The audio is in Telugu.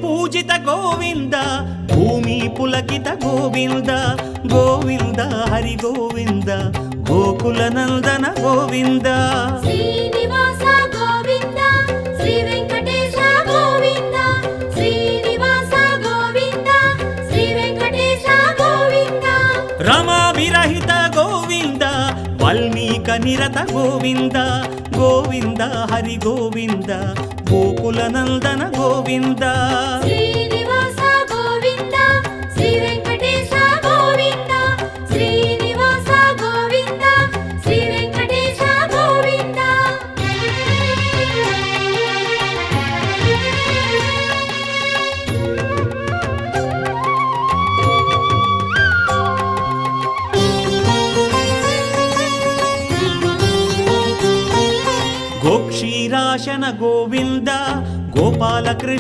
పూజిత గోవింద భూమి పులకిత గోవింద గోవింద హరి గోవింద గోకుల నందన గోవింద శ్రీనివాస గోవింద శ్రీ వెంకటేశ గోవింద శ్రీనివాస గోవింద శ్రీ వెంకటేశ గోవింద రమా విరహిత గోవింద వాల్మీక నిరత గోవింద గోవింద హరి గోవింద గోకుల నందన గోవింద శ్రీనివాస గోవింద శ్రీ వెంకటేశ గోవింద శ్రీనివాస గోవింద శ్రీ వెంకటేశ గోవింద గోక్షీరాశన గోవింద గోపాలకృష్ణ